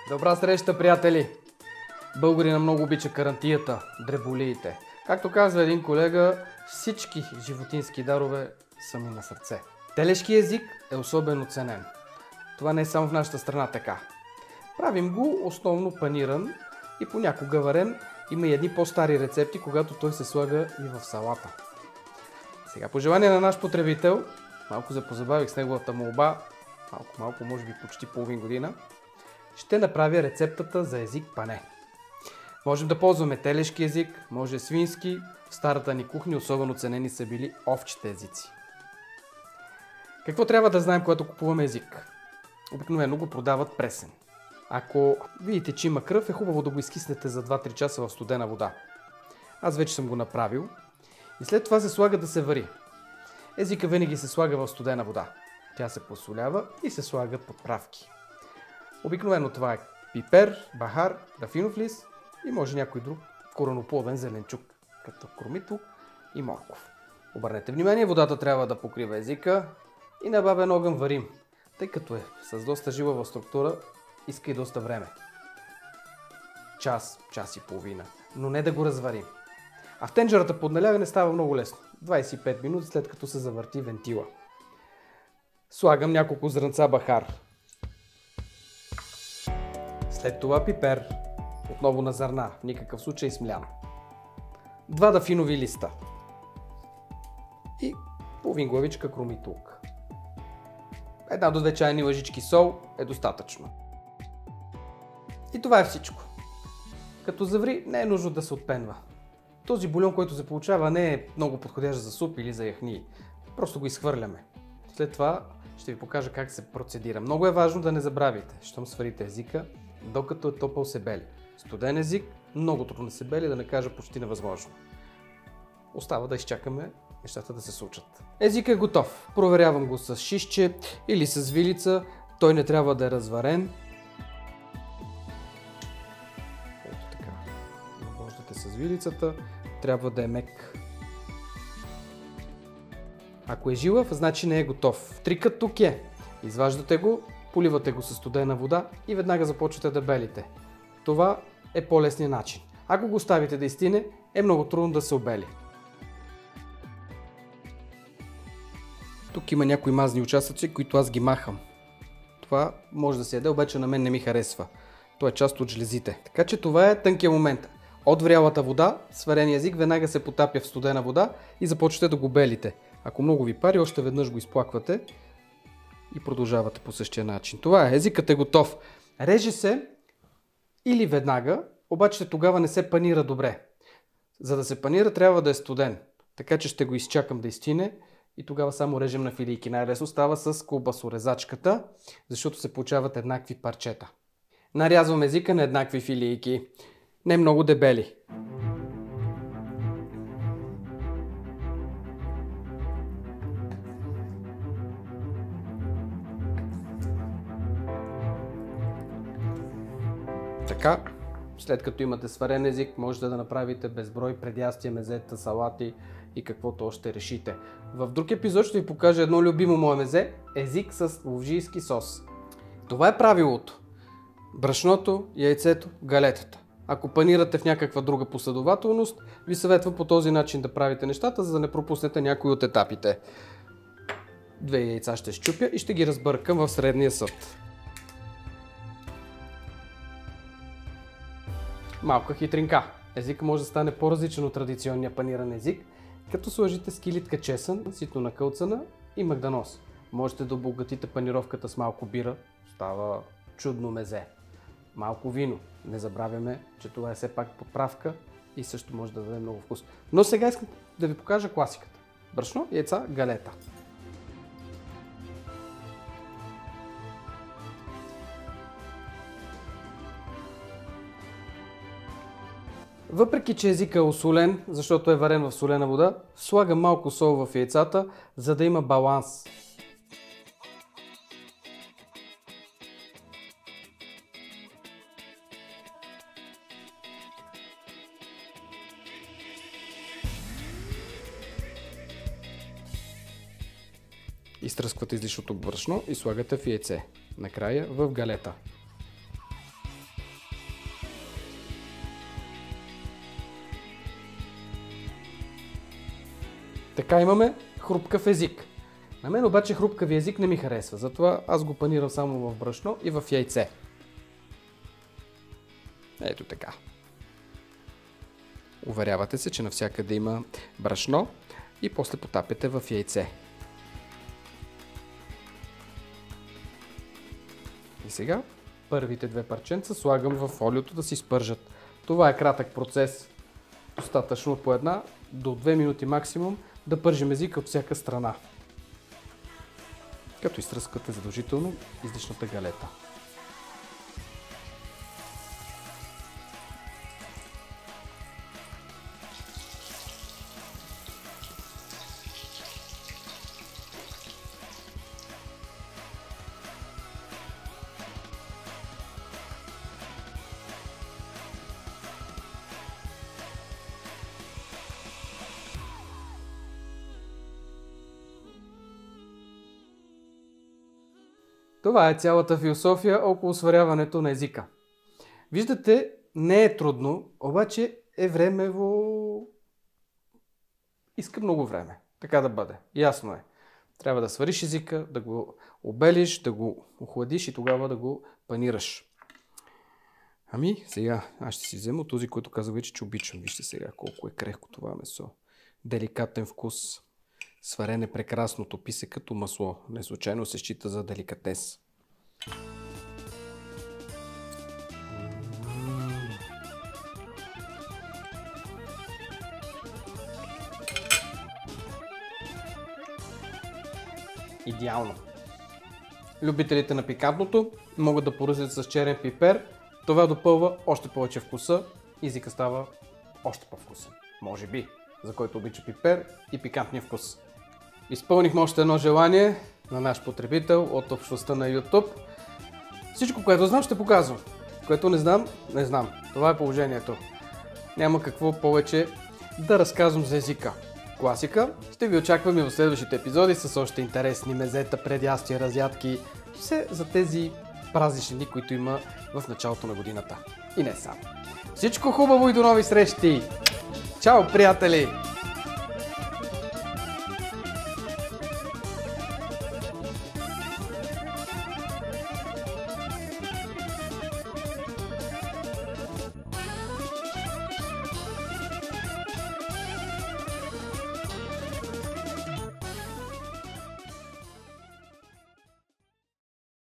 Добра среща, приятели! Българина много обича карантията, дреболиите. Както казва един колега, всички животински дарове са ми на сърце. Телешки език е особено ценен. Това не е само в нашата страна така. Правим го основно паниран и понякога варен. Има и едни по-стари рецепти, когато той се слага и в салата. Сега, по желание на наш потребител, малко запозабавих с неговата молба, малко, може би почти половин година, ще направя рецептата за език пане. Можем да ползваме телешки език, може свински. В старата ни кухня особено ценени са били овчите езици. Какво трябва да знаем, когато купуваме език? Обикновено го продават пресен. Ако видите, че има кръв, е хубаво да го изкиснете за 2-3 часа в студена вода. Аз вече съм го направил. И след това се слага да се вари. Езика винаги се слага в студена вода. Тя се посолява и се слагат подправки. Обикновено това е пипер, бахар, рафинов лист и може някой друг короноплоден зеленчук, като кормитлук и морков. Обърнете внимание, водата трябва да покрива езика и на бабен огън варим, тъй като е с доста жилава структура, иска и доста време. Час и половина, но не да го разварим. А в тенджерата под налягане става много лесно. 25 минути след като се завърти вентила. Слагам няколко зрънца бахар. След това пипер, отново на зърна, в никакъв случай смлян. 2 дафинови листа. И половин главичка кромитлук. 1 до 2 чайни лъжички сол е достатъчно. И това е всичко. Като заври, не е нужно да се отпенва. Този бульон, който се получава, не е много подходящ за суп или за яхни. Просто го изхвърляме. След това ще ви покажа как се процедира. Много е важно да не забравите, щом сварите езика, докато е топъл се бели. Студен език много трудно се бели, да не кажа почти невъзможно. Остава да изчакаме нещата да се случат. Език е готов. Проверявам го с шишче или с вилица. Той не трябва да е разварен. Ето така. Навождате с вилицата. Трябва да е мек. Ако е жилав, значи не е готов. Трикът тук е. Изваждате го, поливате го със студена вода и веднага започвате да белите. Това е по-лесният начин. Ако го оставите да изстине, е много трудно да се обели. Тук има някои мазни участъци, които аз ги махам. Това може да се яде, обаче на мен не ми харесва. То е част от жлезите. Така че това е тънкият момент. От врялата вода, сварения език веднага се потапя в студена вода и започвате да го белите. Ако много ви пари, още веднъж го изплаквате и продължавате по същия начин. Това е, езикът е готов. Реже се или веднага, обаче тогава не се панира добре. За да се панира, трябва да е студен. Така че ще го изчакам да изстине и тогава само режем на филийки. Най-лесно става с колбасорезачката, защото се получават еднакви парчета. Нарязвам езика на еднакви филийки. Не много дебели. Така, след като имате сварен език, можете да направите безброй предястия, мезета, салати и каквото още решите. В друг епизод ще ви покажа едно любимо мое мезе – език с ловжийски сос. Това е правилото. Брашното, яйцето, галетата. Ако панирате в някаква друга последователност, ви съветвам по този начин да правите нещата, за да не пропуснете някои от етапите. 2 яйца ще счупя и ще ги разбъркам в средния съд. Малка хитринка. Езикът може да стане по-различен от традиционния паниран език, като сложите скилитка чесън, ситно накълцана и магданоз. Можете да обогатите панировката с малко бира, става чудно мезе. Малко вино. Не забравяме, че това е все пак подправка и също може да даде много вкус. Но сега искам да ви покажа класиката. Брашно, яйца, галета. Въпреки че езикът е осолен, защото е варен в солена вода, слагам малко сол в яйцата, за да има баланс. Изтръсквате излишното брашно и слагате в яйце. Накрая в галета. Така имаме хрупкав език. На мен обаче хрупкави език не ми харесва, затова аз го панирам само в брашно и в яйце. Ето така. Уверявате се, че навсякъде има брашно и после потапяте в яйце. И сега първите две парченца слагам в олиото да си спържат. Това е кратък процес, достатъчно по една до 2 минути максимум да пържим езика от всяка страна. Като изтръскате задължително излишната галета. Това е цялата философия около сваряването на езика. Виждате, не е трудно, обаче е времево... Иска много време. Така да бъде. Ясно е. Трябва да свариш езика, да го обелиш, да го охладиш и тогава да го панираш. Ами, сега аз ще си взема този, който казах вече, че обичам. Вижте сега колко е крехко това месо. Деликатен вкус. Сварен е прекрасно, топи се като масло. Не случайно се счита за деликатес. Идеално. Любителите на пикантното могат да поръсят с черен пипер. Това допълва още повече вкуса. Езика става още по-вкусен. Може би, за който обича пипер и пикантния вкус. Изпълнихме още едно желание на наш потребител от общността на YouTube. Всичко, което знам, ще показвам. Което не знам, не знам. Това е положението. Няма какво повече да разказвам за езика. Класика. Ще ви очакваме в следващите епизоди с още интересни мезета, предястия, разядки. Все за тези празнични дни, които има в началото на годината. И не само. Всичко хубаво и до нови срещи! Чао, приятели!